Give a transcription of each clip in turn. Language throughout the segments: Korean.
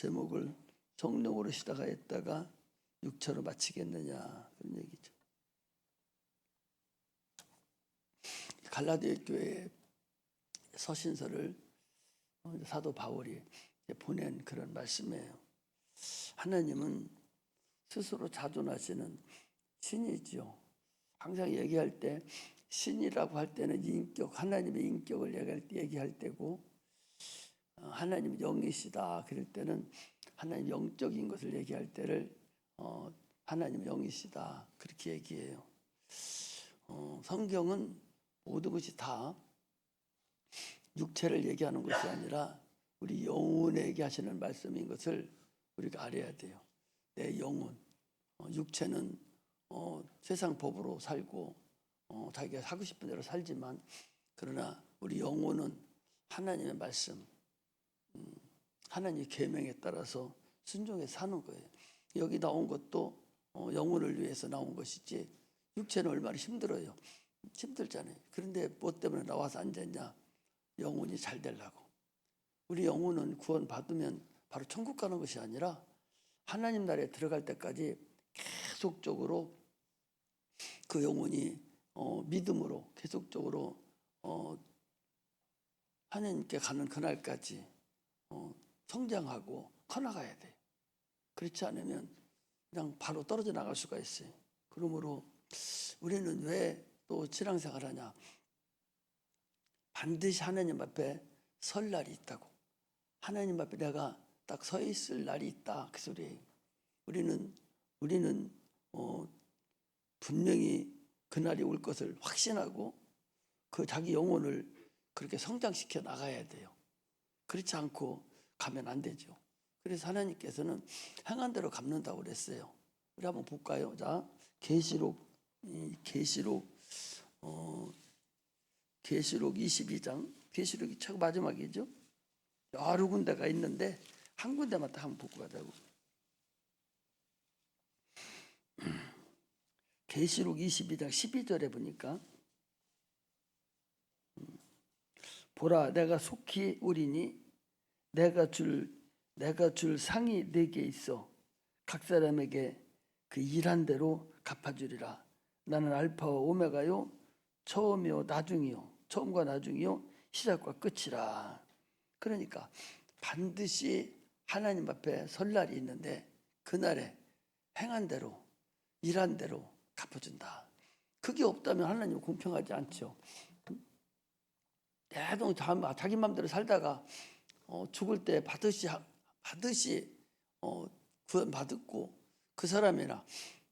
제목을 성령으로 시작하였다가 육체로 마치겠느냐, 그런 얘기죠. 갈라디아 교회의 서신서를 사도 바울이 보낸 그런 말씀이에요. 하나님은 스스로 자존하시는 신이지요. 항상 얘기할 때 신이라고 할 때는 인격, 하나님의 인격을 얘기할 때고, 하나님 영이시다 그럴 때는 하나님 영적인 것을 얘기할 때를 하나님 영이시다 그렇게 얘기해요. 성경은 모든 것이 다 육체를 얘기하는 것이 아니라 우리 영혼에 얘기하시는 말씀인 것을 우리가 알아야 돼요. 내 영혼, 육체는 세상 법으로 살고 자기가 하고 싶은 대로 살지만, 그러나 우리 영혼은 하나님의 말씀, 하나님의 계명에 따라서 순종해 사는 거예요. 여기 나온 것도 영혼을 위해서 나온 것이지, 육체는 얼마나 힘들어요. 힘들잖아요. 그런데 뭐 때문에 나와서 앉았냐? 영혼이 잘 되려고. 우리 영혼은 구원 받으면 바로 천국 가는 것이 아니라 하나님 나라에 들어갈 때까지 계속적으로 그 영혼이 믿음으로 계속적으로 하나님께 가는 그날까지 성장하고 커나가야 돼요. 그렇지 않으면 그냥 바로 떨어져 나갈 수가 있어요. 그러므로 우리는 왜 또 신앙생활 하냐? 반드시 하나님 앞에 설 날이 있다고. 하나님 앞에 내가 딱 서 있을 날이 있다, 그 소리예요. 우리는 분명히 그날이 올 것을 확신하고 그 자기 영혼을 그렇게 성장시켜 나가야 돼요. 그렇지 않고 가면 안 되죠. 그래서 하나님께서는 행한 대로 갚는다고 그랬어요. 우리 한번 볼까요? 자, 계시록 22장, 계시록이 첫 마지막이죠. 여러 군데가 있는데 한 군데만 딱 한번 보고 가자고. 계시록 22장 12절에 보니까, 보라, 내가 속히 오리니 내가 줄 상이 네게 있어 각 사람에게 그 일한 대로 갚아주리라. 나는 알파와 오메가요, 처음이요 나중이요, 처음과 나중이요, 시작과 끝이라. 그러니까 반드시 하나님 앞에 설 날이 있는데 그날에 행한 대로, 일한 대로 갚아준다. 그게 없다면 하나님은 공평하지 않죠. 대동 자기 마음대로 살다가 죽을 때 받으시 구원 받았고, 그 사람이나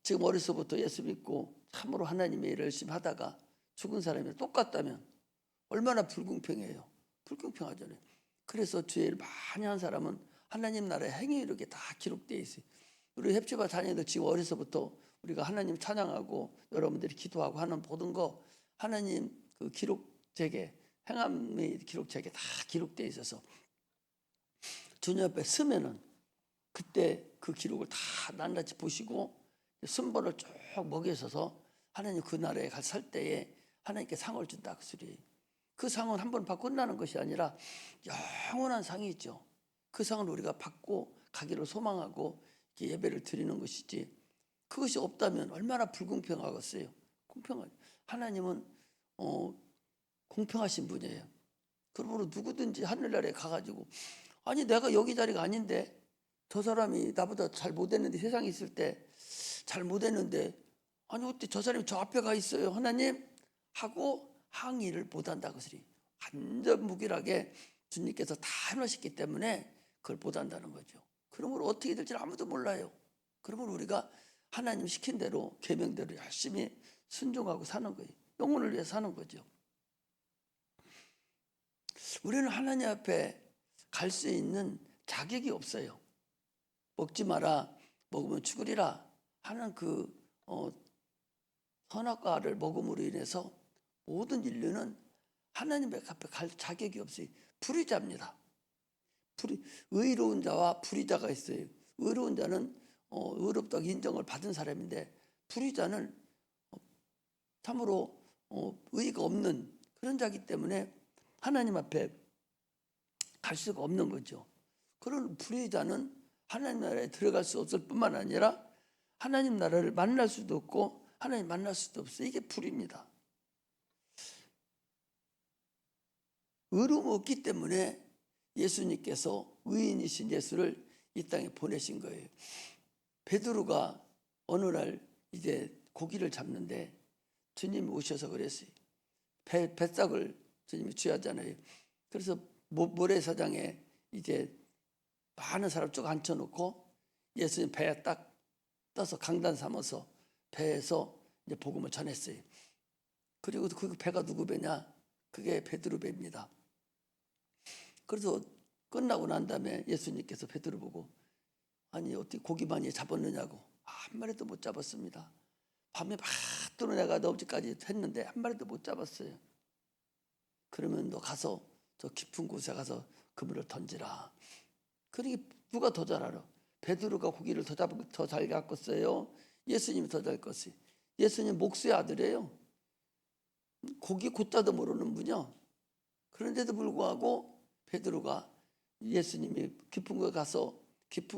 지금 어려서부터 예수 믿고 참으로 하나님의 일을 열심히 하다가 죽은 사람이 똑같다면 얼마나 불공평해요. 불공평하잖아요. 그래서 죄 일 많이 한 사람은 하나님 나라의 행위 이렇게 다 기록되어 있어요. 우리 헵시바 자녀들 지금 어려서부터 우리가 하나님 찬양하고 여러분들이 기도하고 하는 모든 거 하나님 그 기록책에, 행함의 기록책에 다 기록되어 있어서 주님 앞에 서면은 그때 그 기록을 다 낱낱이 보시고 순번을 쭉 먹여서서 하나님 그 나라에 살 때에 하나님께 상을 준다, 그 소리예요. 그 상은 한 번 받고 끝나는 것이 아니라 영원한 상이 있죠. 그 상을 우리가 받고 가기를 소망하고 예배를 드리는 것이지, 그것이 없다면 얼마나 불공평하겠어요. 공평하죠. 하나님은 공평하신 분이에요. 그러므로 누구든지 하늘나라에 가가지고, 아니 내가 여기 자리가 아닌데 저 사람이 나보다 잘 못했는데, 세상에 있을 때 잘 못했는데, 아니 어때 저 사람이 저 앞에 가 있어요 하나님 하고 항의를 못한다, 그 소리. 완전 무기력하게 주님께서 다 해놓으셨기 때문에 그걸 못한다는 거죠. 그러므로 어떻게 될지 아무도 몰라요. 그러므로 우리가 하나님 시킨 대로 계명대로 열심히 순종하고 사는 거예요. 영혼을 위해 사는 거죠. 우리는 하나님 앞에 갈 수 있는 자격이 없어요. 먹지 마라, 먹으면 죽으리라 하는 그 선악과를 먹음으로 인해서 모든 인류는 하나님 앞에 갈 자격이 없어요. 불의자입니다. 의로운 자와 불의자가 있어요. 의로운 자는 의롭다고 인정을 받은 사람인데, 불의자는 참으로 의의가 없는 그런 자이기 때문에 하나님 앞에 갈 수가 없는 거죠. 그런 불의자는 하나님 나라에 들어갈 수 없을 뿐만 아니라 하나님 나라를 만날 수도 없고 하나님 만날 수도 없어요. 이게 불입니다. 의로움 없기 때문에 예수님께서 의인이신 예수를 이 땅에 보내신 거예요. 베드로가 어느 날 이제 고기를 잡는데 주님이 오셔서 그랬어요. 뱃삭을 주님이 취하잖아요. 그래서 모래사장에 이제 많은 사람 쭉 앉혀놓고 예수님 배에 딱 떠서 강단 삼아서 배에서 이제 복음을 전했어요. 그리고 그 배가 누구 배냐? 그게 베드로 배입니다. 그래서 끝나고 난 다음에 예수님께서 베드로 보고 아니 어떻게 고기 많이 잡았느냐고. 한 마리도 못 잡았습니다. 밤에 받도록 내가 너지까지 했는데 한 마리도 못 잡았어요. 그러면 너 가서 저 깊은 곳에 가서 그물을 던지라. 그러니 누가 더 잘 알아? 베드로가 고기를 더 잘 잡았어요? 예수님이 더 잘 껐어요? 예수님 목수의 아들이에요. 고기 곧자도 모르는 분이요. 그런데도 불구하고 베드로가 예수님이 깊은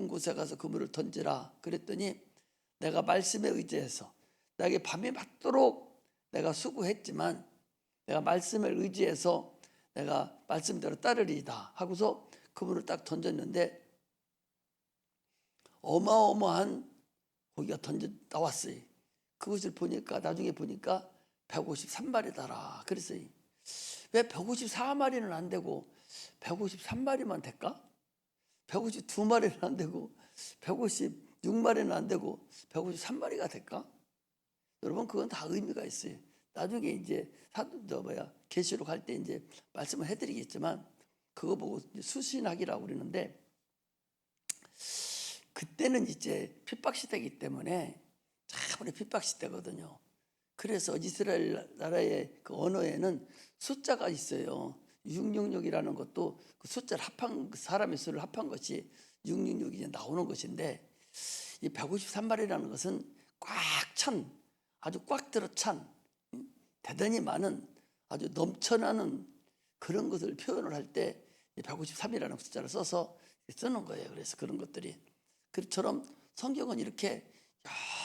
곳에 가서 그물을 던지라 그랬더니 내가 말씀에 의지해서 나에게 밤이 맞도록 내가 수고했지만 내가 말씀을 의지해서 내가 말씀대로 따르리이다 하고서 그물을 딱 던졌는데 어마어마한 고기가 나왔어요. 그것을 보니까 나중에 보니까 153마리더라 그랬어요. 왜 154마리는 안 되고 153마리만 될까? 152마리는 안 되고 156마리는 안 되고 153마리가 될까? 여러분 그건 다 의미가 있어요. 나중에 이제 계시록 할 때 이제 말씀을 해드리겠지만 그거 보고 수신학이라고 그러는데 그때는 이제 핍박 시대이기 때문에 참 우리 핍박 시대거든요. 그래서 이스라엘 나라의 그 언어에는 숫자가 있어요. 666이라는 것도 그 숫자를 합한 사람의 수를 합한 것이 666이 이제 나오는 것인데 이 153마리라는 것은 꽉 찬 아주 꽉 들어 찬 대단히 많은 아주 넘쳐나는 그런 것을 표현을 할 때 153이라는 숫자를 써서 쓰는 거예요. 그래서 그런 것들이 그처럼 성경은 이렇게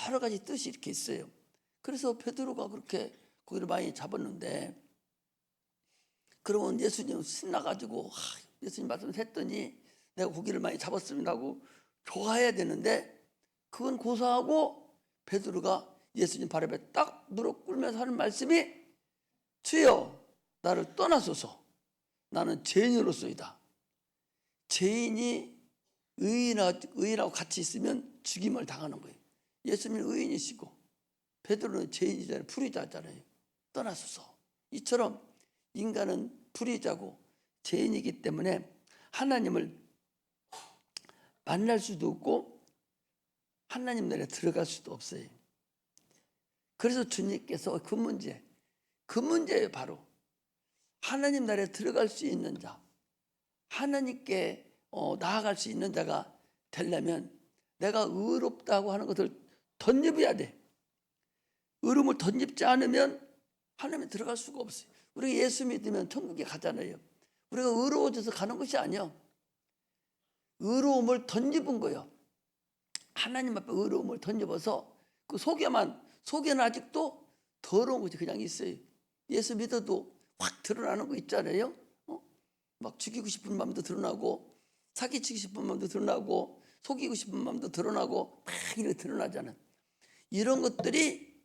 여러 가지 뜻이 이렇게 있어요. 그래서 베드로가 그렇게 고기를 많이 잡았는데 그러면 예수님 신나가지고 예수님 말씀했더니 내가 고기를 많이 잡았습니다 하고 좋아해야 되는데 그건 고사하고 베드로가 예수님 발 앞에 딱 무릎 꿇면서 하는 말씀이 주여 나를 떠나소서 나는 죄인으로서이다. 죄인이 의인하고 같이 있으면 죽임을 당하는 거예요. 예수님은 의인이시고 베드로는 죄인이잖아요. 불의자잖아요. 떠나소서. 이처럼 인간은 불의자고 죄인이기 때문에 하나님을 만날 수도 없고 하나님 나라에 들어갈 수도 없어요. 그래서 주님께서 그 문제예요. 바로 하나님 나라에 들어갈 수 있는 자, 하나님께 나아갈 수 있는 자가 되려면 내가 의롭다고 하는 것을 덧입어야 돼. 의로움을 덧입지 않으면 하나님에 들어갈 수가 없어요. 우리가 예수 믿으면 천국에 가잖아요. 우리가 의로워져서 가는 것이 아니야. 의로움을 덧입은 거예요. 하나님 앞에 의로움을 덧입어서 그 속에는 아직도 더러운 것이 그냥 있어요. 예수 믿어도 확 드러나는 거 있잖아요. 막 죽이고 싶은 마음도 드러나고 사기치고 싶은 마음도 드러나고 속이고 싶은 마음도 드러나고 막 이렇게 드러나잖아요. 이런 것들이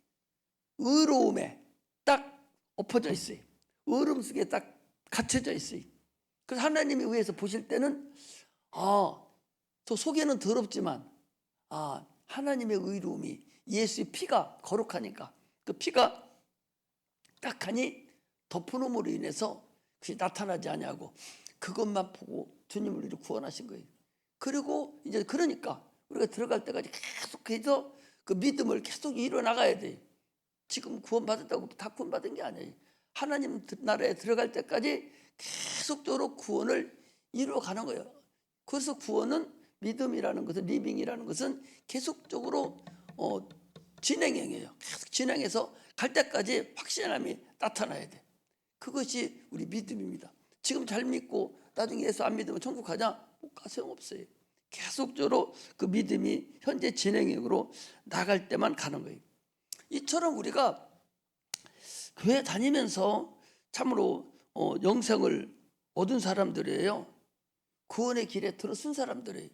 의로움에 딱 엎어져 있어요. 의로움 속에 딱 갇혀져 있어요. 그래서 하나님이 위에서 보실 때는 저 속에는 더럽지만 하나님의 의로움이 예수의 피가 거룩하니까 그 피가 딱하니 덮어놓음으로 인해서 그게 나타나지 않냐고 그것만 보고 주님을 우리를 구원하신 거예요. 그리고 이제 그러니까 우리가 들어갈 때까지 계속해서 그 믿음을 계속 이뤄나가야 돼요. 지금 구원받았다고 다 구원받은 게 아니에요. 하나님 나라에 들어갈 때까지 계속적으로 구원을 이루어가는 거예요. 그래서 구원은 믿음이라는 것은 리빙이라는 것은 계속적으로 진행형이에요. 계속 진행해서 갈 때까지 확신함이 나타나야 돼. 그것이 우리 믿음입니다. 지금 잘 믿고 나중에 예수 안 믿으면 천국 가냐? 못 가, 소용없어요. 계속적으로 그 믿음이 현재 진행형으로 나갈 때만 가는 거예요. 이처럼 우리가 교회 다니면서 참으로 영생을 얻은 사람들이에요. 구원의 길에 들어선 사람들이에요.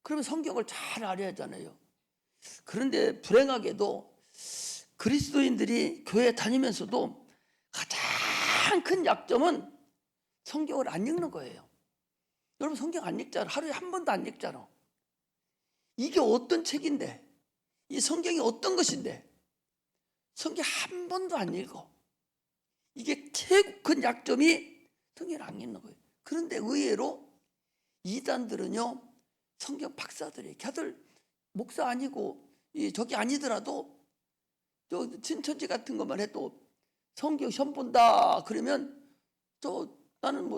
그러면 성경을 잘 알아야 하잖아요. 그런데 불행하게도 그리스도인들이 교회 다니면서도 가장 큰 약점은 성경을 안 읽는 거예요. 여러분 성경 안 읽잖아. 하루에 한 번도 안 읽잖아. 이게 어떤 책인데, 이 성경이 어떤 것인데 성경 한 번도 안 읽어. 이게 최고 큰 약점이 성경을 안 읽는 거예요. 그런데 의외로 이단들은요, 성경 박사들이 걔들 목사 아니고 저기 아니더라도 저 친천지 같은 것만 해도 성경 시험 본다 그러면 나는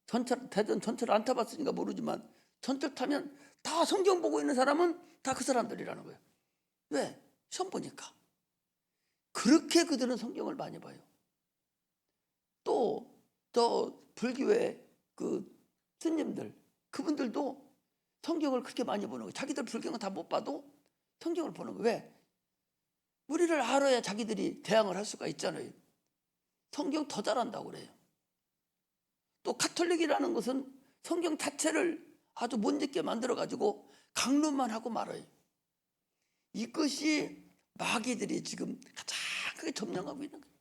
전철 대전 전철 안 타봤으니까 모르지만 전철 타면 다 성경 보고 있는 사람은 다 그 사람들이라는 거예요. 왜? 시험 보니까. 그렇게 그들은 성경을 많이 봐요. 또 불교의 그 스님들 그분들도 성경을 그렇게 많이 보는 거예요. 자기들 불경은 다 못 봐도 성경을 보는 거예요. 왜? 우리를 알아야 자기들이 대항을 할 수가 있잖아요. 성경 더 잘한다고 그래요. 또 가톨릭이라는 것은 성경 자체를 아주 못 읽게 만들어가지고 강론만 하고 말아요. 이것이 마귀들이 지금 가장 크게 점령하고 있는 거예요.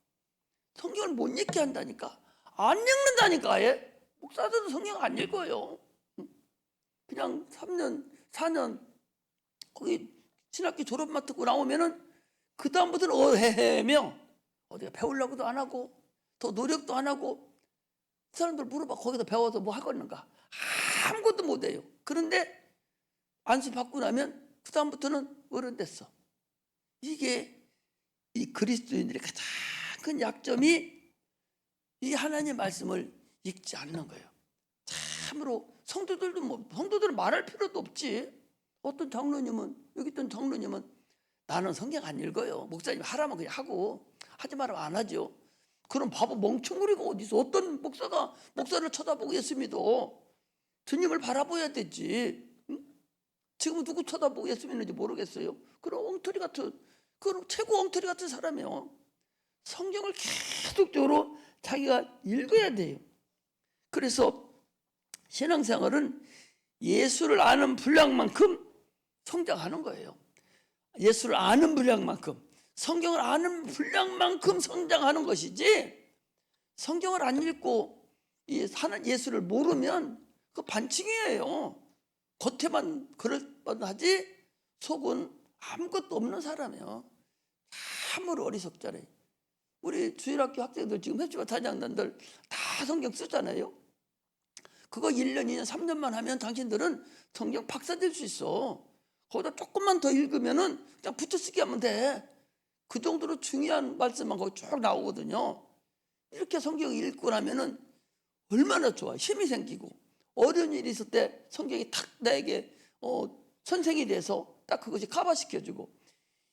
성경을 못 읽게 한다니까. 안 읽는다니까. 아예. 목사들도 성경 안 읽어요. 그냥 3년 4년 거기 신학교 졸업만 듣고 나오면은 그 다음부터는 어헤헤며 어디가 배우려고도 안 하고 더 노력도 안 하고. 사람들 물어봐. 거기서 배워서 뭐 하겠는가. 아무것도 못해요. 그런데 안수 받고 나면 그 다음부터는 어른 됐어. 이게 이 그리스도인들의 가장 큰 약점이 이 하나님의 말씀을 읽지 않는 거예요. 참으로 성도들은 말할 필요도 없지. 어떤 장로님은 여기 있던 장로님은 나는 성경 안 읽어요. 목사님 하라면 그냥 하고 하지 말으면 안 하죠. 그럼 바보 멍청구리가 어디서 어떤 목사가 목사를 쳐다보고 예수 믿어. 주님을 바라봐야 되지. 응? 지금은 누구 쳐다보고 예수 믿는지 모르겠어요. 그런 엉터리 같은 그런 최고 엉터리 같은 사람이요. 성경을 계속적으로 자기가 읽어야 돼요. 그래서 신앙생활은 예수를 아는 분량만큼 성장하는 거예요. 예수를 아는 분량만큼, 성경을 아는 분량만큼 성장하는 것이지, 성경을 안 읽고 사는 예수를 모르면 그 반칙이에요. 겉에만 그럴 뻔하지 속은 아무것도 없는 사람이에요. 참으로 어리석잖아요. 우리 주일학교 학생들 지금 회주와 단장단들 다 성경 쓰잖아요. 그거 1년, 2년, 3년만 하면 당신들은 성경 박사 될 수 있어. 거기다 조금만 더 읽으면은 그냥 붙여쓰기 하면 돼. 그 정도로 중요한 말씀만 거기 쭉 나오거든요. 이렇게 성경 읽고 나면은 얼마나 좋아. 힘이 생기고 어려운 일이 있을 때 성경이 탁 나에게 선생이 돼서 딱 그것이 커버시켜주고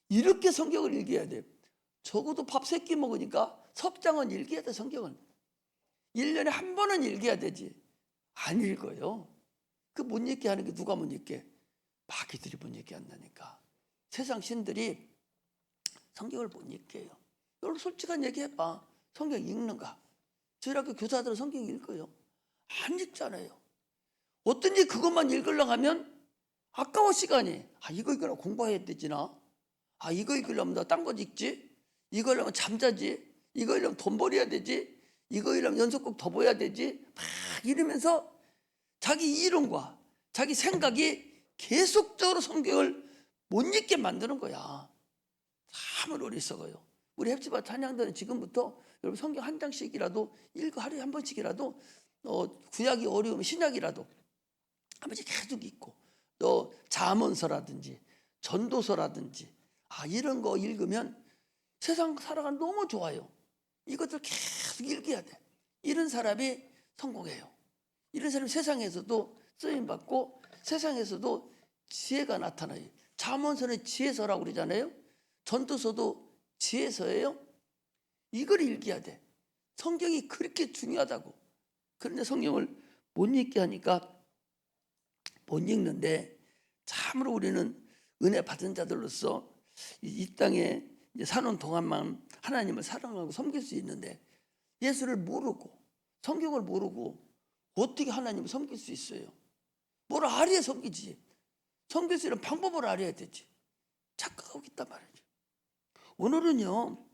이렇게 성경을 읽어야 돼. 적어도 밥 3끼 먹으니까 석장은 읽어야 돼. 성경은 1년에 한 번은 읽어야 되지. 안 읽어요. 그 못 읽게 하는 게 누가 못 읽게? 마귀들이 못 읽게 한다니까. 세상 신들이 성경을 못 읽게 해요. 여러분 솔직한 얘기 해봐. 성경 읽는가? 저희 학교 교사들은 성경 읽어요. 안 읽잖아요. 어떤지 그것만 읽으려고 하면 아까워 시간이. 이거 읽으려면 공부해야 되지나? 이거 읽으려면 나 딴 거 읽지? 이거 읽으려면 잠자지? 이거 읽으려면 돈 벌어야 되지? 이거 읽으려면 연속곡 더 보야 되지? 막 이러면서 자기 이론과 자기 생각이 계속적으로 성경을 못 읽게 만드는 거야. 참으로 어리석어요. 우리 헵시바 찬양단은 지금부터 여러분 성경 한 장씩이라도 읽고 하루에 한 번씩이라도 구약이 어려우면 신약이라도 한 번씩 계속 읽고 또 잠언서라든지 전도서라든지 이런 거 읽으면 세상 살아가는 너무 좋아요. 이것들 계속 읽어야 돼. 이런 사람이 성공해요. 이런 사람이 세상에서도 쓰임받고 세상에서도 지혜가 나타나요. 잠언서는 지혜서라고 그러잖아요. 전도서도 지혜서예요. 이걸 읽어야 돼. 성경이 그렇게 중요하다고. 그런데 성경을 못 읽게 하니까 못 읽는데 참으로 우리는 은혜 받은 자들로서 이 땅에 이제 사는 동안만 하나님을 사랑하고 섬길 수 있는데 예수를 모르고 성경을 모르고 어떻게 하나님을 섬길 수 있어요? 뭘 알아야 섬기지. 섬길 수 있는 방법을 알아야 되지. 착각하고 있단 말이죠. 오늘은요,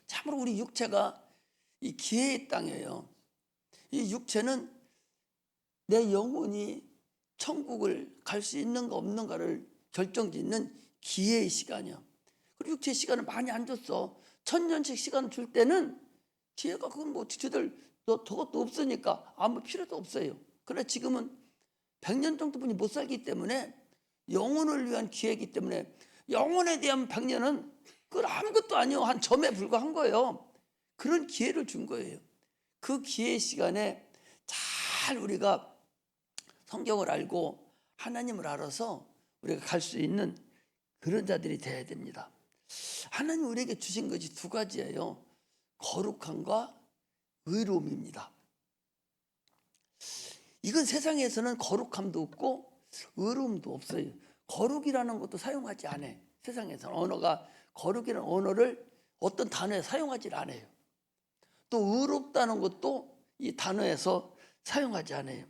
참으로 우리 육체가 이 기회의 땅이에요. 이 육체는 내 영혼이 천국을 갈 수 있는가 없는가를 결정짓는 기회의 시간이야. 그리고 육체의 시간을 많이 안 줬어. 1000년씩 시간을 줄 때는 기회가 그건 뭐 저들 저것도 없으니까 아무 필요도 없어요. 그러나 지금은 100년 정도뿐이 못 살기 때문에 영혼을 위한 기회이기 때문에 영혼에 대한 100년은 그건 아무것도 아니요. 한 점에 불과한 거예요. 그런 기회를 준 거예요. 그 기회의 시간에 잘 우리가 성경을 알고 하나님을 알아서 우리가 갈 수 있는 그런 자들이 되어야 됩니다. 하나님 우리에게 주신 것이 두 가지예요. 거룩함과 의로움입니다. 이건 세상에서는 거룩함도 없고 의로움도 없어요. 거룩이라는 것도 사용하지 않아요. 세상에서는 언어가 거룩이라는 언어를 어떤 단어에 사용하지 않아요. 또 의롭다는 것도 이 단어에서 사용하지 않아요.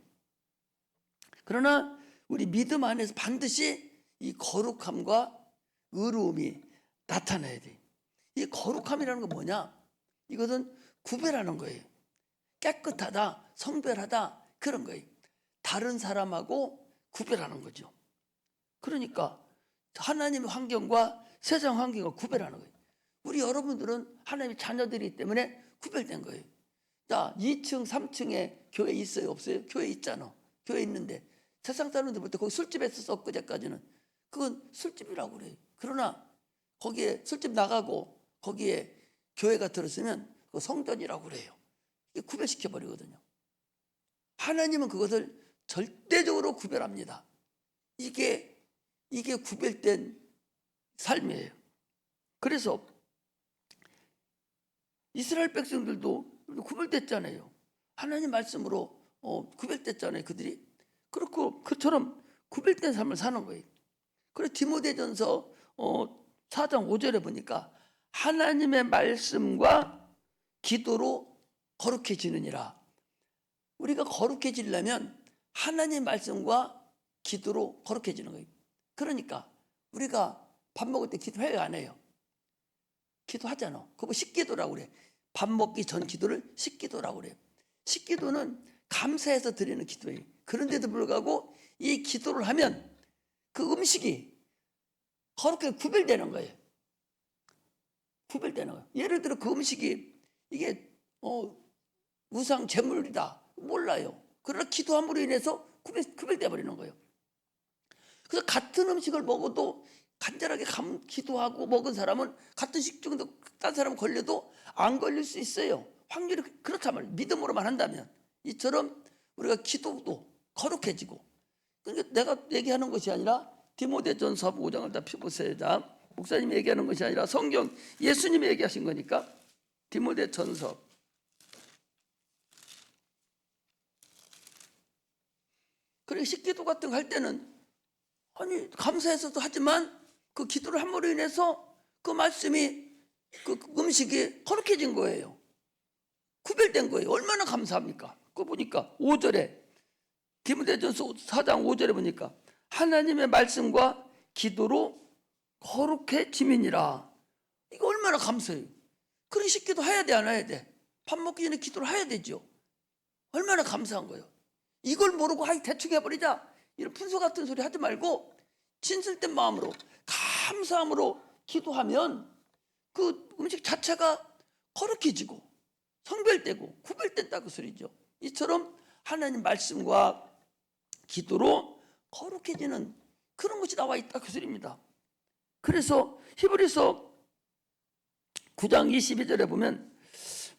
그러나 우리 믿음 안에서 반드시 이 거룩함과 의로움이 나타나야 돼요. 이 거룩함이라는 건 뭐냐? 이것은 구별하는 거예요. 깨끗하다, 성별하다 그런 거예요. 다른 사람하고 구별하는 거죠. 그러니까 하나님의 환경과 세상 환경을 구별하는 거예요. 우리 여러분들은 하나님의 자녀들이기 때문에 구별된 거예요. 자, 2층, 3층에 교회 있어요, 없어요? 교회 있잖아. 교회 있는데 세상 사람들부터 거기 술집에서 엊그제까지는 그건 술집이라고 그래요. 그러나 거기에 술집 나가고 거기에 교회가 들었으면 그 성전이라고 그래요. 구별시켜 버리거든요. 하나님은 그것을 절대적으로 구별합니다. 이게 구별된 삶이에요. 그래서 이스라엘 백성들도 구별됐잖아요. 하나님 말씀으로 구별됐잖아요. 그들이 그렇고 그처럼 구별된 삶을 사는 거예요. 그래서 디모데전서 4장 5절에 보니까 하나님의 말씀과 기도로 거룩해지느니라. 우리가 거룩해지려면 하나님의 말씀과 기도로 거룩해지는 거예요. 그러니까 우리가 밥 먹을 때 기도해요, 안 해요? 기도하잖아. 그거 식기도라고 그래. 밥 먹기 전 기도를 식기도라고 그래요. 식기도는 감사해서 드리는 기도예요. 그런데도 불구하고 이 기도를 하면 그 음식이 거룩하게 구별되는 거예요. 구별되는 거예요. 예를 들어 그 음식이 이게 우상 제물이다 몰라요. 그러나 기도함으로 인해서 구별돼 버리는 거예요. 그래서 같은 음식을 먹어도 간절하게 기도하고 먹은 사람은 같은 식중독 딴 사람 걸려도 안 걸릴 수 있어요. 확률이 그렇단 말이에요. 믿음으로만 한다면. 이처럼 우리가 기도도 거룩해지고. 그러니까 내가 얘기하는 것이 아니라 디모데전서 5장을 다 펴보세요. 자, 목사님이 얘기하는 것이 아니라 성경 예수님이 얘기하신 거니까 디모데전서 그래 식기도 같은 거 할 때는 아니 감사해서도 하지만 그 기도를 함으로 인해서 그 말씀이 그 음식이 거룩해진 거예요. 구별된 거예요. 얼마나 감사합니까? 그거 보니까 5절에 디모데전서 4장 5절에 보니까 하나님의 말씀과 기도로 거룩해짐이니라. 이거 얼마나 감사해요. 그런 식기도 해야 돼, 안 해야 돼? 밥 먹기 전에 기도를 해야 되죠. 얼마나 감사한 거예요. 이걸 모르고 대충 해버리자 이런 푼소 같은 소리 하지 말고 진실된 마음으로 감사함으로 기도하면 그 음식 자체가 거룩해지고 성별되고 구별된다 그 소리죠. 이처럼 하나님 말씀과 기도로 거룩해지는 그런 것이 나와 있다 그 소리입니다. 그래서 히브리서 9장 22절에 보면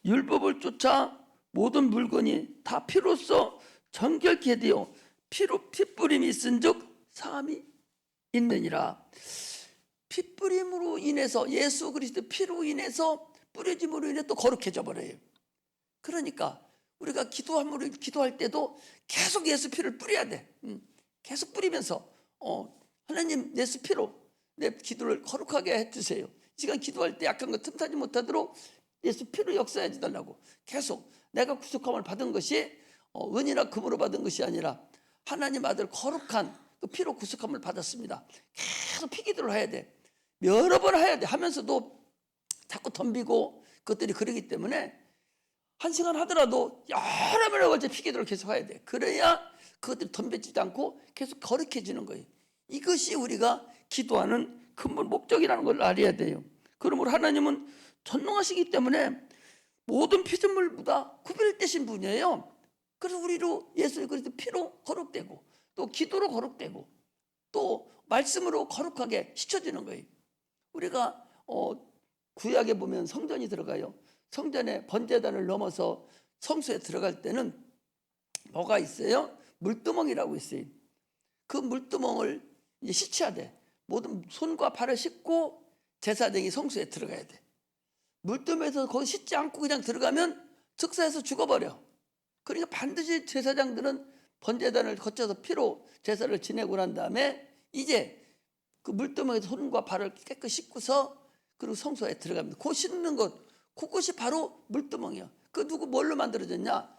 율법을 쫓아 모든 물건이 다 피로써 정결케 되어 핏뿌림이 있은즉 사함이 있느니라. 핏뿌림으로 인해서 예수 그리스도 피로 인해서 뿌려짐으로 인해 또 거룩해져 버려요. 그러니까 우리가 기도할 때도 계속 예수 피를 뿌려야 돼. 계속 뿌리면서 하나님 내 수피로 내 기도를 거룩하게 해주세요. 이 시간 기도할 때 약한 거 틈타지 못하도록 예수 피로 역사해 주달라고 계속 내가 구속함을 받은 것이 은이나 금으로 받은 것이 아니라 하나님 아들 거룩한 그 피로 구속함을 받았습니다. 계속 피기도를 해야 돼. 여러 번 해야 돼. 하면서도 자꾸 덤비고 그것들이 그러기 때문에 1시간 하더라도 여러 번에 걸쳐 피기도를 계속 해야 돼. 그래야 그것들이 덤벼지지 않고 계속 거룩해지는 거예요. 이것이 우리가 기도하는 근본 목적이라는 걸 알아야 돼요. 그러므로 하나님은 전능하시기 때문에 모든 피조물보다 구별되신 분이에요. 그래서 우리로 예수 그리스도 피로 거룩되고 또 기도로 거룩되고 또 말씀으로 거룩하게 씻어지는 거예요. 우리가 구약에 보면 성전이 들어가요. 성전에 번제단을 넘어서 성소에 들어갈 때는 뭐가 있어요? 물두멍이라고 있어요. 그 물두멍을 이제 씻어야 돼. 모든 손과 발을 씻고 제사장이 성소에 들어가야 돼. 물두멍에서 거기 씻지 않고 그냥 들어가면 즉사해서 죽어버려. 그러니까 반드시 제사장들은 번제단을 거쳐서 피로 제사를 지내고 난 다음에 이제 그 물두멍에서 손과 발을 깨끗이 씻고서 그리고 성소에 들어갑니다. 그 씻는 것, 그것이 바로 물두멍이야. 그 누구 뭘로 만들어졌냐?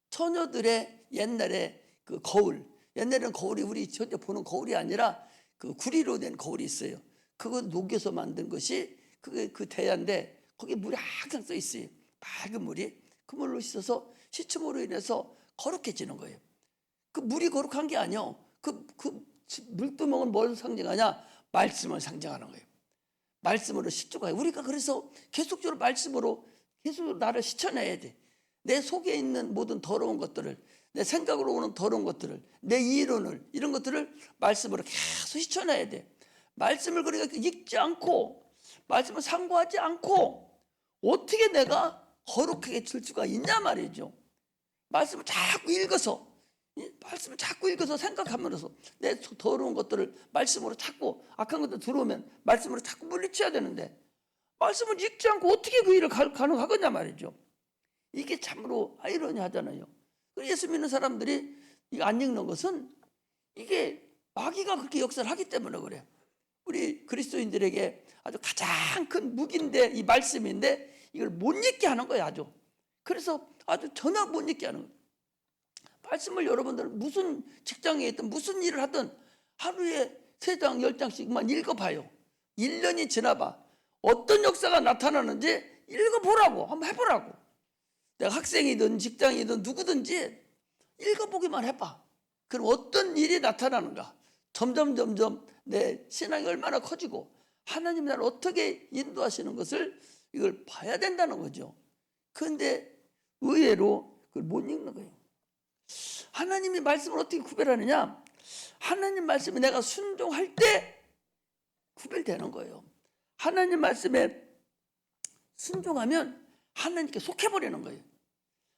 처녀들의 옛날에 그 거울. 옛날에는 거울이 우리 현재 보는 거울이 아니라 그 구리로 된 거울이 있어요. 그거 녹여서 만든 것이 그게 그 대야인데 거기에 물이 항상 써 있어요. 맑은 물이. 그 물로 씻어서 시침으로 인해서 거룩해지는 거예요. 그 물이 거룩한 게 아니요. 그 물두멍은 뭘 상징하냐? 말씀을 상징하는 거예요. 말씀으로 씻어가요. 우리가 그래서 계속적으로 말씀으로 계속 나를 씻어내야 돼. 내 속에 있는 모든 더러운 것들을, 내 생각으로 오는 더러운 것들을, 내 이론을, 이런 것들을 말씀으로 계속 씻어내야 돼. 말씀을 그러니까 읽지 않고 말씀을 상고하지 않고 어떻게 내가 거룩하게 질 수가 있냐 말이죠. 말씀을 자꾸 읽어서 생각하면서 내 더러운 것들을 말씀으로 자꾸 악한 것들 들어오면 말씀으로 자꾸 물리쳐야 되는데 말씀을 읽지 않고 어떻게 그 일을 가능하겠냐 말이죠. 이게 참으로 아이러니하잖아요. 예수 믿는 사람들이 이거 안 읽는 것은 이게 마귀가 그렇게 역사를 하기 때문에 그래요. 우리 그리스도인들에게 아주 가장 큰 무기인데 이 말씀인데 이걸 못 읽게 하는 거예요. 아주. 그래서 아주 전혀 못 읽게 하는 거예요. 말씀을 여러분들 무슨 직장에 있든 무슨 일을 하든 하루에 3장 10장씩만 읽어봐요. 1년이 지나봐. 어떤 역사가 나타나는지 읽어보라고. 한번 해보라고. 내가 학생이든 직장이든 누구든지 읽어보기만 해봐. 그럼 어떤 일이 나타나는가. 점점 내 신앙이 얼마나 커지고 하나님이 나를 어떻게 인도하시는 것을 이걸 봐야 된다는 거죠. 그런데 의외로 그걸 못 읽는 거예요. 하나님의 말씀을 어떻게 구별하느냐? 하나님 말씀에 내가 순종할 때 구별되는 거예요. 하나님 말씀에 순종하면 하나님께 속해버리는 거예요.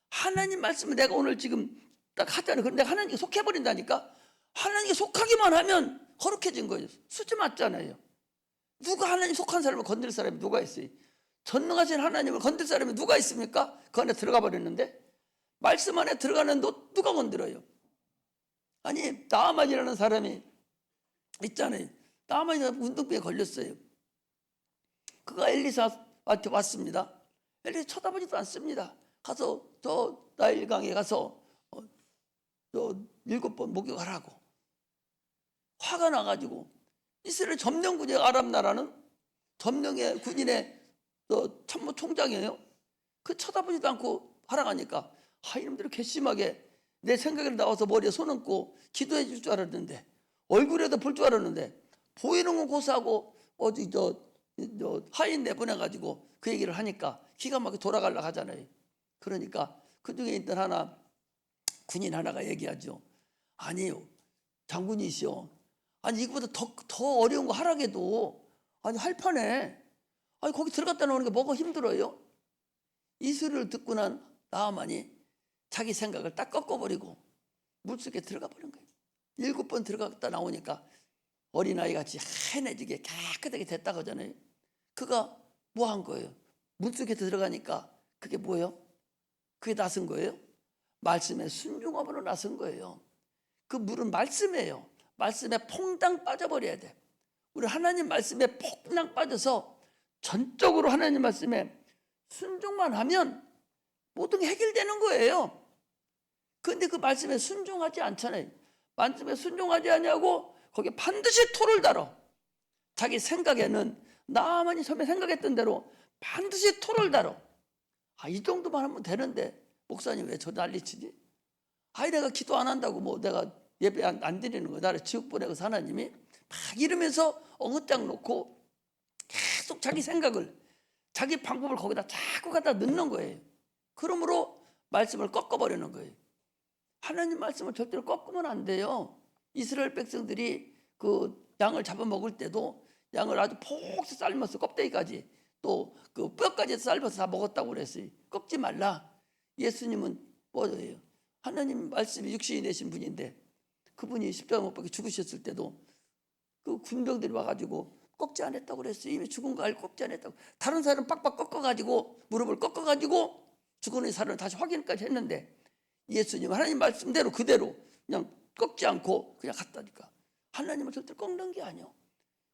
하나님 말씀을 내가 오늘 지금 딱 하잖아요. 그런데 하나님께 속해버린다니까? 하나님께 속하기만 하면 거룩해진 거예요. 수지 맞잖아요. 누가 하나님 속한 사람을 건들 사람이 누가 있어요? 전능하신 하나님을 건들 사람이 누가 있습니까? 그 안에 들어가 버렸는데 말씀 안에 들어가는 너 누가 건드려요? 아니 나아만이라는 사람이 있잖아요. 나아만이 운동병에 걸렸어요. 그가 엘리사한테 왔습니다. 엘리사 쳐다보지도 않습니다. 가서 저 나일강에 가서 저 7번 목욕하라고. 화가 나가지고 이스라엘 점령군이 아람 나라는 점령의 군인의 참모 총장이에요. 그 쳐다보지도 않고 하라가니까 이놈들이 괘씸하게 내 생각에 나와서 머리에 손 얹고 기도해 줄 줄 알았는데 얼굴에도 볼 줄 알았는데 보이는 건 고사하고 어디 저 하인 내보내가지고 그 얘기를 하니까 기가 막히게 돌아가려고 하잖아요. 그러니까 그 중에 있던 군인 하나가 얘기하죠. 아니요 장군이시여, 아니 이거보다 더 어려운 거 하라게도 아니 할 판에 아니 거기 들어갔다 나오는 게 뭐가 힘들어요? 이 소리를 듣고 난 나아만이 자기 생각을 딱 꺾어버리고 물속에 들어가 버린 거예요. 7번 들어갔다 나오니까 어린아이 같이 해내지게 깨끗하게 됐다고 하잖아요. 그가 뭐 한 거예요? 물속에 들어가니까 그게 뭐예요? 그게 나선 거예요? 말씀에 순종함으로 나선 거예요. 그 물은 말씀이에요. 말씀에 퐁당 빠져버려야 돼. 우리 하나님 말씀에 퐁당 빠져서 전적으로 하나님 말씀에 순종만 하면 모든 게 해결되는 거예요. 그런데 그 말씀에 순종하지 않잖아요. 말씀에 순종하지 않냐고 거기에 반드시 토를 달어. 자기 생각에는 나만이 처음에 생각했던 대로 반드시 토를 달어. 이 정도만 하면 되는데 목사님 왜 저 난리치지? 내가 기도 안 한다고 뭐 내가 예배 안 드리는 거 나를 지옥 보내고 하나님이 막 이러면서 엉어짱 놓고 계속 자기 생각을 자기 방법을 거기다 자꾸 갖다 넣는 거예요. 그러므로 말씀을 꺾어버리는 거예요. 하나님 말씀을 절대로 꺾으면 안 돼요. 이스라엘 백성들이 그 양을 잡아먹을 때도 양을 아주 폭 삶아서 껍데기까지 또 그 뼈까지 삶아서 다 먹었다고 그랬어요. 꺾지 말라. 예수님은 뭐예요? 하나님 말씀이 육신이 되신 분인데 그분이 십자가 못 박혀 죽으셨을 때도 그 군병들이 와가지고 꺾지 않았다고 그랬어요. 이미 죽은 거 알고 꺾지 않았다고. 다른 사람은 빡빡 꺾어가지고 무릎을 꺾어가지고 죽은 사람을 다시 확인까지 했는데 예수님 하나님 말씀대로 그대로 그냥 꺾지 않고 그냥 갔다니까. 하나님은 절대 꺾는 게 아니야.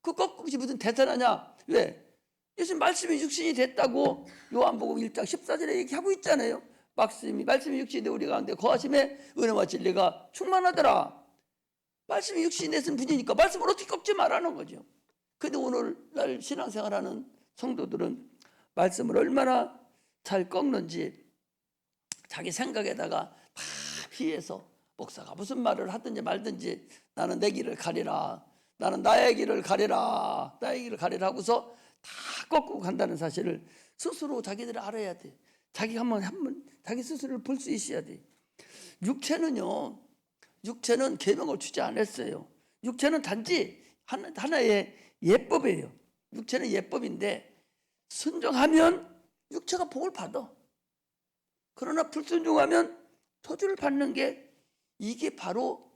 그 꺾은 것이 무슨 대단하냐? 왜? 예수님 말씀이 육신이 됐다고 요한복음 1장 14절에 얘기하고 있잖아요. 말씀이 육신이 되 우리 가운데 거하심에 은혜와 진리가 충만하더라. 말씀이 육신이 되신 분이니까 말씀을 어떻게 꺾지 말라는 거죠. 근데 오늘날 신앙생활하는 성도들은 말씀을 얼마나 잘 꺾는지 자기 생각에다가 다 피해서 목사가 무슨 말을 하든지 말든지 나는 내 길을 가리라. 나는 나의 길을 가리라. 나의 길을 가리라 하고서 다 꺾고 간다는 사실을 스스로 자기들이 알아야 돼. 자기가 한번 자기 스스로를 볼 수 있어야 돼. 육체는 계명을 주지 않았어요. 육체는 단지 하나의 예법이에요. 육체는 예법인데 순종하면 육체가 복을 받아. 그러나 불순종하면 저주를 받는 게 이게 바로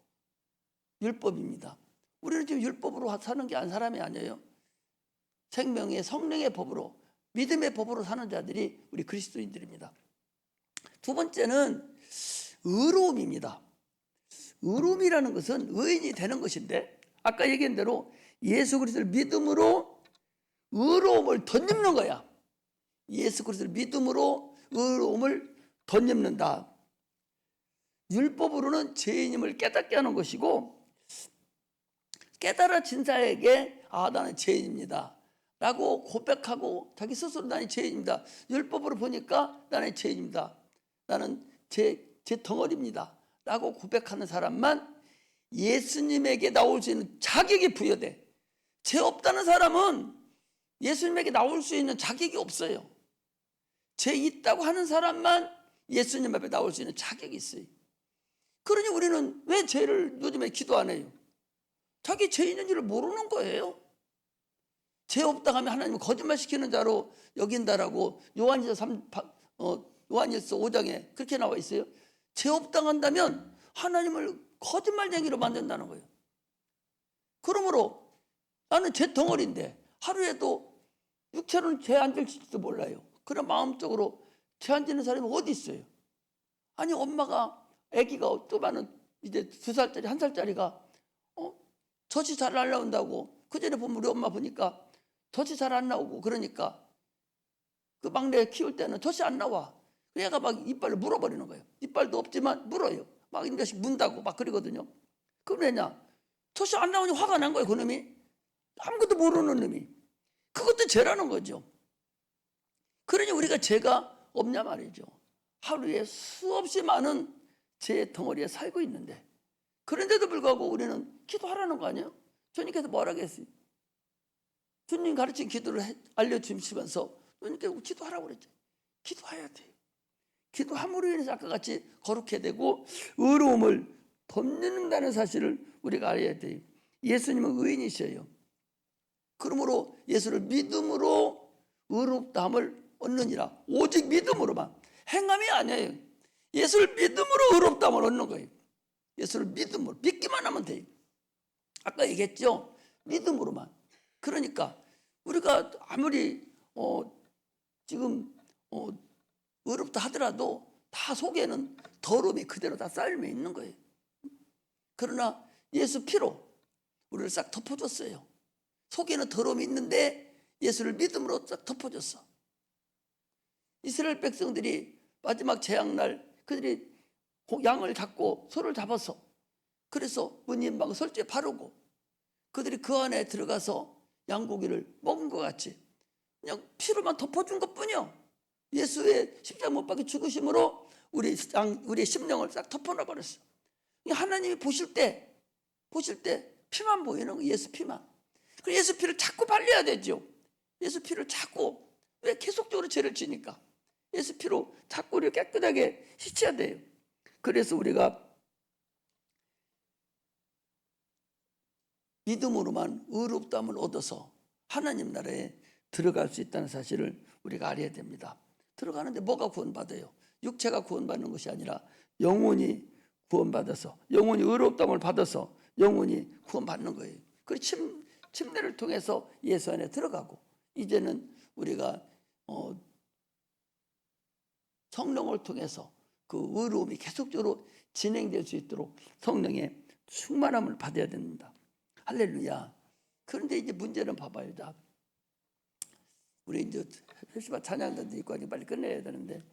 율법입니다. 우리는 지금 율법으로 사는 게 안 사람이 아니에요. 생명의 성령의 법으로 믿음의 법으로 사는 자들이 우리 그리스도인들입니다. 두 번째는 의로움입니다. 의로움이라는 것은 의인이 되는 것인데 아까 얘기한 대로 예수 그리스도를 믿음으로 의로움을 덧입는 거야. 예수 그리스도를 믿음으로 의로움을 덧입는다. 율법으로는 죄인임을 깨닫게 하는 것이고 깨달아진 자에게 나는 죄인입니다 라고 고백하고 자기 스스로 나는 죄인입니다. 율법으로 보니까 나는 죄인입니다. 나는 제 덩어리입니다 라고 고백하는 사람만 예수님에게 나올 수 있는 자격이 부여돼. 죄 없다는 사람은 예수님에게 나올 수 있는 자격이 없어요. 죄 있다고 하는 사람만 예수님 앞에 나올 수 있는 자격이 있어요. 그러니 우리는 왜 죄를 요즘에 기도 안 해요? 자기 죄 있는 줄을 모르는 거예요. 죄 없다 하면 하나님은 거짓말시키는 자로 여긴다라고 요한일서 5장에 그렇게 나와 있어요. 죄 없다 한다면 하나님을 거짓말쟁이로 만든다는 거예요. 그러므로 나는 죄 덩어리인데 하루에도 육체로는 죄 안 질지도 몰라요. 그런 마음적으로 죄 안 지는 사람이 어디 있어요? 아니 엄마가 아기가 또 많은 이제 2살짜리 1살짜리가 젖이 잘 안 나온다고 그전에 보면 우리 엄마 보니까 젖이 잘 안 나오고 그러니까 그 막내 키울 때는 젖이 안 나와. 얘가 막 이빨을 물어버리는 거예요. 이빨도 없지만 물어요. 막 한 개씩 문다고 막 그러거든요. 그럼 왜냐? 젖이 안 나오니 화가 난 거예요. 그 놈이. 아무것도 모르는 놈이. 그것도 죄라는 거죠. 그러니 우리가 죄가 없냐 말이죠. 하루에 수없이 많은 죄의 덩어리에 살고 있는데 그런데도 불구하고 우리는 기도하라는 거 아니에요? 주님께서 뭐라 했어요? 주님 가르친 기도를 알려주시면서 주님께서 기도하라고 그랬죠. 기도해야 돼요. 기도함으로 인해서 아까 같이 거룩해야 되고 의로움을 덧입는다는 사실을 우리가 알아야 돼요. 예수님은 의인이셔요. 그러므로 예수를 믿음으로 의롭다함을 얻느니라. 오직 믿음으로만. 행함이 아니에요. 예수를 믿음으로 의롭다함을 얻는 거예요. 예수를 믿음으로 믿기만 하면 돼요. 아까 얘기했죠. 믿음으로만. 그러니까 우리가 아무리 지금 의롭다 하더라도 다 속에는 더러움이 그대로 다 쌓여 있는 거예요. 그러나 예수 피로 우리를 싹 덮어줬어요. 속에는 더러움이 있는데 예수를 믿음으로 싹 덮어줬어. 이스라엘 백성들이 마지막 재앙날 그들이 양을 잡고 소를 잡아서 그래서 문인방 설주에 바르고 그들이 그 안에 들어가서 양고기를 먹은 것 같이 그냥 피로만 덮어준 것뿐이요. 예수의 십자가 못 박혀 죽으심으로 우리의 심령을 싹 덮어놔 버렸어. 하나님이 보실 때 피만 보이는 거, 예수 피만. 그 예수 피를 자꾸 발려야 되죠. 예수 피를 자꾸, 왜 계속적으로 죄를 지니까 예수 피로 자꾸 우리를 깨끗하게 씻어야 돼요. 그래서 우리가 믿음으로만 의롭다함을 얻어서 하나님 나라에 들어갈 수 있다는 사실을 우리가 알아야 됩니다. 들어가는데 뭐가 구원받아요? 육체가 구원받는 것이 아니라 영혼이 구원받아서, 영혼이 의롭다함을 받아서 영혼이 구원받는 거예요. 그 침례를 통해서 예수 안에 들어가고, 이제는 우리가 성령을 통해서 그 의로움이 계속적으로 진행될 수 있도록 성령의 충만함을 받아야 됩니다. 할렐루야. 그런데 이제 문제는 봐봐요. 자, 우리 이제 회시바 찬양단도 있고 하니 빨리 끝내야 되는데,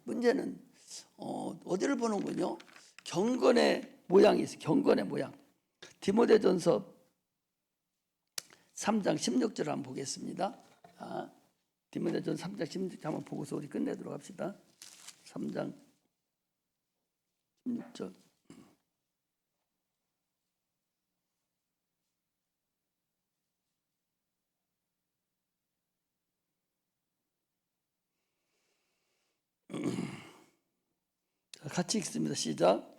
문제는 어디를 보는군요. 경건의 모양이 있어요. 경건의 모양. 디모데전서 3장 16절 한번 보겠습니다. 디모데전서 3장 16절 한번 보고서 우리 끝내도록 합시다. 3장 16절. 같이 읽습니다. 시작.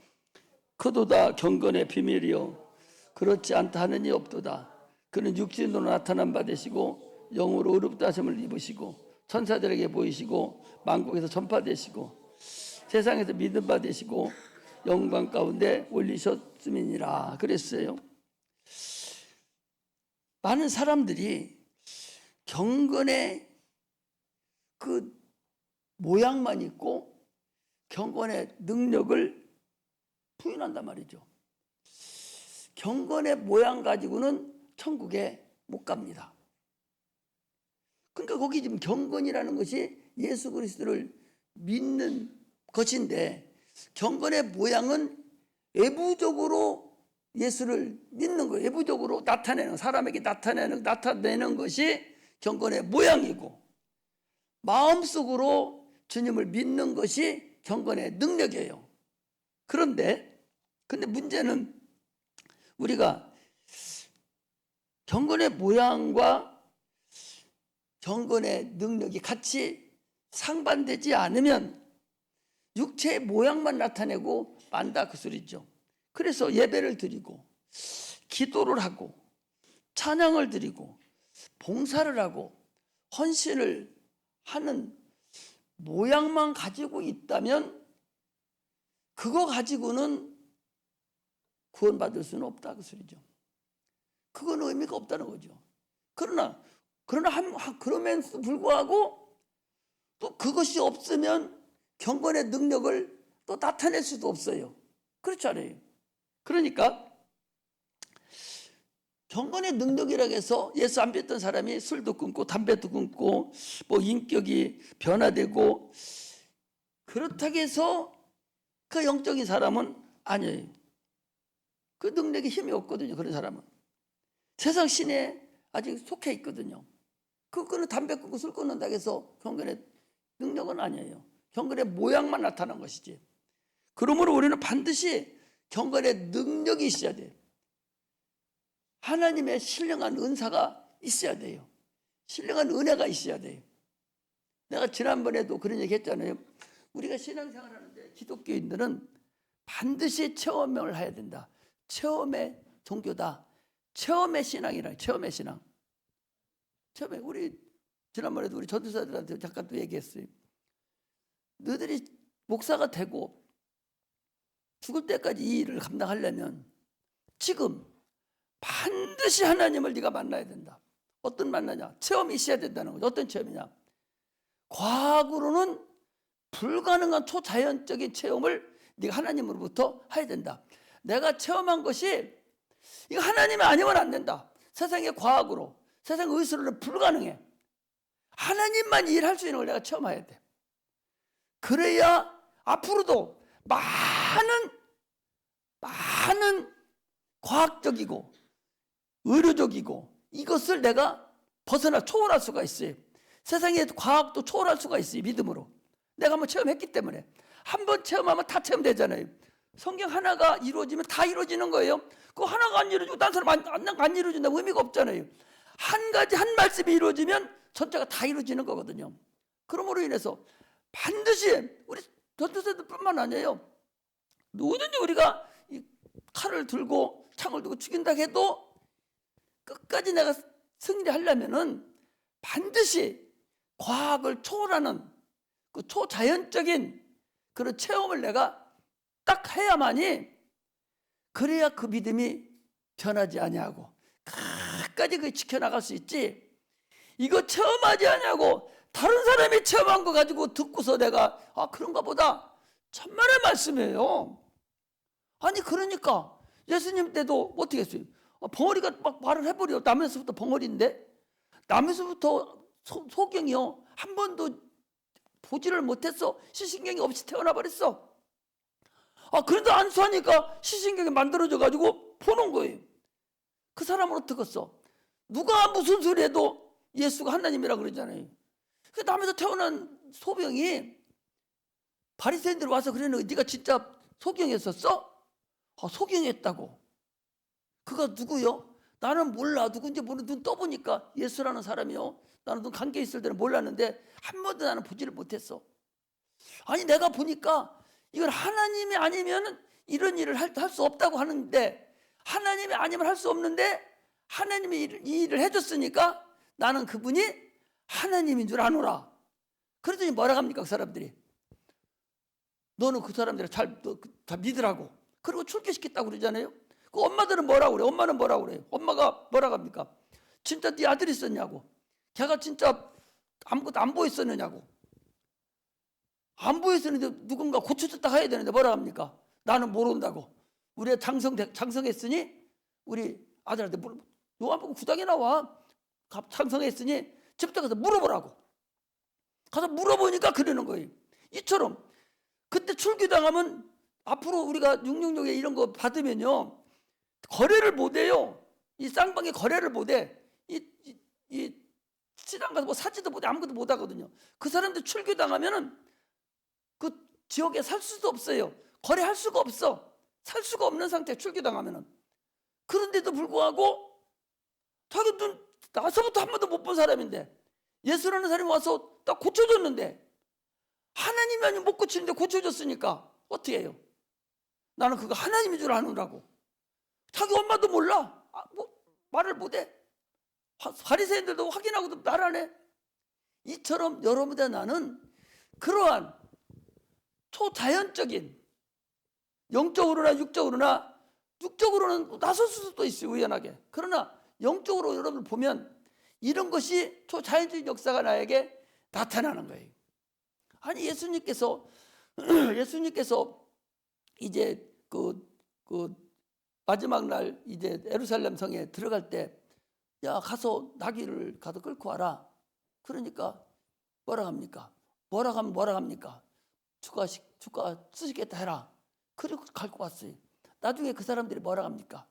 그도다 경건의 비밀이요 그렇지 않다 하는 이 없도다. 그는 육신으로 나타난 바 되시고 영으로 의롭다 하심을 입으시고 천사들에게 보이시고 만국에서 전파되시고 세상에서 믿음 바 되시고 영광 가운데 올리셨음이니라 그랬어요. 많은 사람들이 경건의 그 모양만 있고 경건의 능력을 부인한단 말이죠. 경건의 모양 가지고는 천국에 못 갑니다. 그러니까 거기 지금 경건이라는 것이 예수 그리스도를 믿는 것인데, 경건의 모양은 외부적으로 예수를 믿는 거예요. 외부적으로 나타내는, 사람에게 나타내는 것이 경건의 모양이고, 마음속으로 주님을 믿는 것이 경건의 능력이에요. 근데 문제는 우리가 경건의 모양과 경건의 능력이 같이 상반되지 않으면 육체의 모양만 나타내고 만다 그 소리죠. 그래서 예배를 드리고 기도를 하고 찬양을 드리고 봉사를 하고 헌신을 하는 모양만 가지고 있다면 그거 가지고는 구원받을 수는 없다 그 소리죠. 그건 의미가 없다는 거죠. 그럼에도 불구하고 또 그것이 없으면 경건의 능력을 또 나타낼 수도 없어요. 그렇지 않아요? 그러니까 경건의 능력이라고 해서 예수 안 믿던 사람이 술도 끊고 담배도 끊고 뭐 인격이 변화되고 그렇다고 해서 그 영적인 사람은 아니에요. 그 능력에 힘이 없거든요. 그런 사람은 세상 신에 아직 속해 있거든요. 그거는 담배 끊고 술 끊는다고 해서 경건의 능력은 아니에요. 경건의 모양만 나타난 것이지. 그러므로 우리는 반드시 경건의 능력이 있어야 돼요. 하나님의 신령한 은사가 있어야 돼요. 신령한 은혜가 있어야 돼요. 내가 지난번에도 그런 얘기 했잖아요. 우리가 신앙생활 하는데 기독교인들은 반드시 체험을 해야 된다. 체험의 종교다. 체험의 신앙이라. 체험의 신앙. 처음에 우리 지난번에도 우리 전도사들한테 잠깐 또 얘기했어요. 너희들이 목사가 되고 죽을 때까지 이 일을 감당하려면 지금 반드시 하나님을 네가 만나야 된다. 어떤 만나냐? 체험이 있어야 된다는 거죠. 어떤 체험이냐? 과학으로는 불가능한 초자연적인 체험을 네가 하나님으로부터 해야 된다. 내가 체험한 것이 이거 하나님이 아니면 안 된다. 세상의 과학으로, 세상의 의술로는 불가능해. 하나님만 일할 수 있는 걸 내가 체험해야 돼. 그래야 앞으로도 많은 과학적이고 의료적이고 이것을 내가 초월할 수가 있어요. 세상의 과학도 초월할 수가 있어요. 믿음으로. 내가 한번 체험했기 때문에. 한번 체험하면 다 체험되잖아요. 성경 하나가 이루어지면 다 이루어지는 거예요. 그 하나가 안 이루어지고 다른 사람 안 이루어진다면 의미가 없잖아요. 한 가지 한 말씀이 이루어지면 전체가 다 이루어지는 거거든요. 그러므로 인해서 반드시 우리 전도사들뿐만 아니에요. 누구든지 우리가 이 칼을 들고 창을 들고 죽인다 해도 끝까지 내가 승리하려면은 반드시 과학을 초월하는 그 초자연적인 그런 체험을 내가 딱 해야만이, 그래야 그 믿음이 변하지 아니하고 끝까지 그 지켜나갈 수 있지. 이거 체험하지 아니하고 다른 사람이 체험한 거 가지고 듣고서 내가 그런가 보다, 천만의 말씀이에요. 아니 그러니까 예수님 때도 어떻게 했어요? 벙어리가 막 말을 해버려. 남에서부터 벙어리인데, 남에서부터 소경이요 한 번도 보지를 못했어. 시신경이 없이 태어나 버렸어. 그래도 안수하니까 시신경이 만들어져 가지고 보는 거예요. 그 사람은 어떻게 했어? 누가 무슨 소리 해도 예수가 하나님이라 그러잖아요. 그 남에서 태어난 소병이 바리새인들이 와서 그러는, 네가 진짜 소경했었어? 소경했다고. 그가 누구요? 나는 몰라. 누군지 모르는, 눈 떠보니까 예수라는 사람이요. 나는 눈 감겨 있을 때는 몰랐는데 한 번도 나는 보지를 못했어. 아니 내가 보니까 이건 하나님이 아니면 이런 일을 할 수 없다고 하는데, 하나님이 아니면 할 수 없는데 하나님이 이 일을 해줬으니까 나는 그분이 하나님인 줄 아노라. 그러더니 뭐라 합니까 그 사람들이? 너는 그 사람들을 잘 믿으라고. 그리고 출교시켰다고 그러잖아요. 그 엄마들은 뭐라고 그래? 엄마는 뭐라고 그래요? 엄마가 뭐라고 합니까? 진짜 네 아들이 있었냐고. 걔가 진짜 아무것도 안 보였었느냐고. 안 보였었는데 누군가 고쳐줬다 해야 되는데 뭐라 합니까? 나는 모른다고. 우리가 장성했으니 우리 아들한테 요한복음 9장에 나와. 장성했으니 집에 가서 물어보라고. 가서 물어보니까 그러는 거예요. 이처럼 그때 출교당하면 앞으로 우리가 666에 이런 거 받으면요 거래를 못해요. 이 쌍방에 거래를 못해. 이 시장 가서 뭐 사지도 못해. 아무것도 못하거든요. 그 사람들 출교당하면은 그 지역에 살 수도 없어요. 거래할 수가 없어. 살 수가 없는 상태에 출교당하면은. 그런데도 불구하고 자기는 나서부터 한 번도 못 본 사람인데 예수라는 사람이 와서 딱 고쳐줬는데, 하나님이 아니면 못 고치는데 고쳐줬으니까 어떻게 해요? 나는 그거 하나님인 줄 아느라고. 자기 엄마도 몰라. 말을 못해. 바리새인들도 확인하고도 말 안 해. 이처럼 여러분들 나는 그러한 초자연적인, 영적으로나 육적으로는 나설 수도 있어요. 우연하게. 그러나 영적으로 여러분 보면 이런 것이 초자연적인 역사가 나에게 나타나는 거예요. 아니 예수님께서 이제 그 마지막 날 이제 예루살렘 성에 들어갈 때, 야 가서 나귀를 가서 끌고 와라. 그러니까 뭐라 합니까? 뭐라 합니까? 주가 쓰시겠다 해라. 그리고 갖고 왔어요. 나중에 그 사람들이 뭐라 합니까?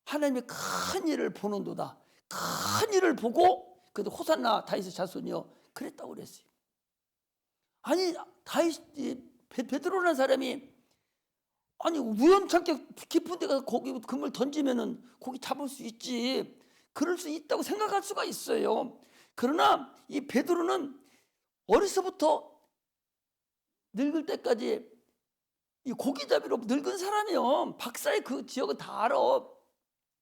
하나님의 큰 일을 보는도다. 큰 일을 보고 그래도 호산나 다윗의 자손이요 그랬다고 그랬어요. 아니 베드로라는 사람이 아니 우연찮게 깊은 데 가서 거기 금을 던지면은 고기 잡을 수 있지. 그럴 수 있다고 생각할 수가 있어요. 그러나 이 베드로는 어려서부터 늙을 때까지 이 고기잡이로 늙은 사람이요. 박사의 그 지역은 다 알아.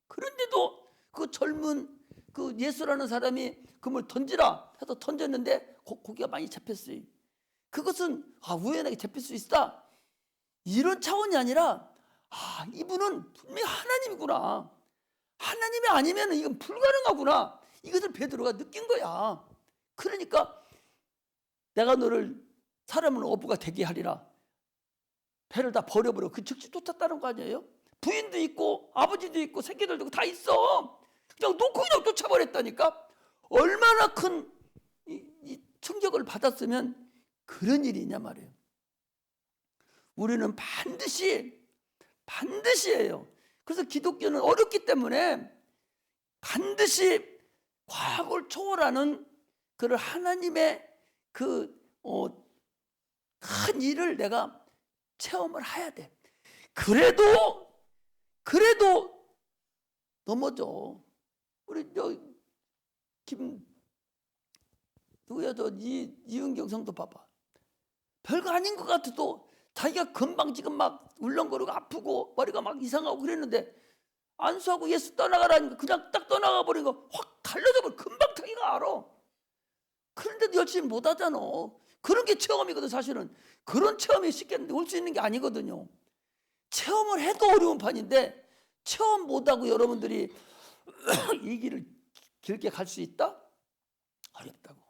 그런데도 그 젊은 그 예수라는 사람이 금을 던지라 해서 던졌는데 고기가 많이 잡혔어요. 그것은 우연하게 잡힐 수 있다. 이런 차원이 아니라 이분은 분명히 하나님이구나. 하나님이 아니면 이건 불가능하구나. 이것을 베드로가 느낀 거야. 그러니까 내가 너를 사람은 어부가 되게 하리라. 배를 다 버려버려 그 즉시 쫓았다는 거 아니에요? 부인도 있고 아버지도 있고 새끼들도 있고 다 있어. 그냥 놓고 그냥 쫓아버렸다니까. 얼마나 큰 이 충격을 받았으면 그런 일이 있냐 말이에요. 우리는 반드시 해요. 그래서 기독교는 어렵기 때문에 반드시 과거를 초월하는 그런 하나님의 큰 일을 내가 체험을 해야 돼. 그래도 넘어져. 우리 이은경 성도 봐봐. 별거 아닌 것 같아도 자기가 금방 지금 막 울렁거리고 아프고 머리가 막 이상하고 그랬는데 안수하고 예수 떠나가라니까 그냥 딱 떠나가 버린 거 확 갈라져 버려. 금방 자기가 알아. 그런데도 열심히 못 하잖아. 그런 게 체험이거든. 사실은 그런 체험이 쉽게 올 수 있는 게 아니거든요. 체험을 해도 어려운 판인데 체험 못하고 여러분들이 이 길을 길게 갈 수 있다? 어렵다고.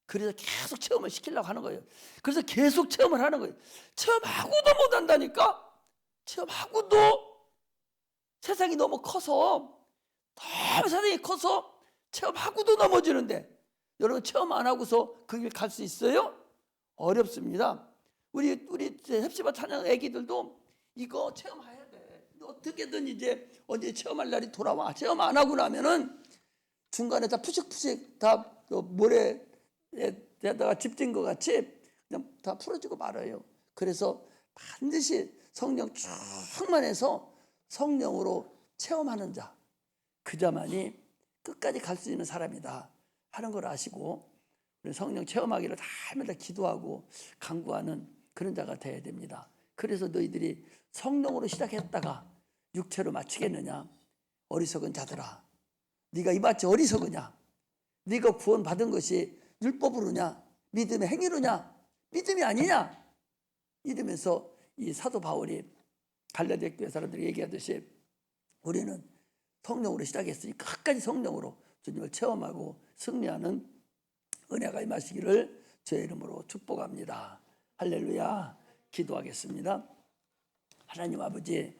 그래서 계속 체험을 시키려고 하는 거예요. 그래서 계속 체험을 하는 거예요. 체험하고도 못한다니까. 체험하고도 세상이 너무 커서 체험하고도 넘어지는데 여러분 체험 안 하고서 그 길 갈 수 있어요? 어렵습니다. 우리 헵시바 찬양 애기들도 이거 체험해야 돼. 어떻게든 이제 언제 체험할 날이 돌아와. 체험 안 하고 나면은 중간에 다 푸식푸식 다 모래에다가 집진 것 같이 그냥 다 풀어지고 말아요. 그래서 반드시 성령 충만해서 성령으로 체험하는 자, 그 자만이 끝까지 갈 수 있는 사람이다 하는 걸 아시고 우리 성령 체험하기를 달마다 기도하고 간구하는 그런 자가 돼야 됩니다. 그래서 너희들이 성령으로 시작했다가 육체로 마치겠느냐? 어리석은 자들아, 네가 이마치 어리석으냐? 네가 구원받은 것이 율법으로냐? 믿음의 행위로냐? 믿음이 아니냐? 이러면서 이 사도 바울이 갈라디아 교회 사람들이 얘기하듯이 우리는 성령으로 시작했으니 끝까지 성령으로 주님을 체험하고 승리하는 은혜가 임하시기를 주의 이름으로 축복합니다. 할렐루야. 기도하겠습니다. 하나님 아버지,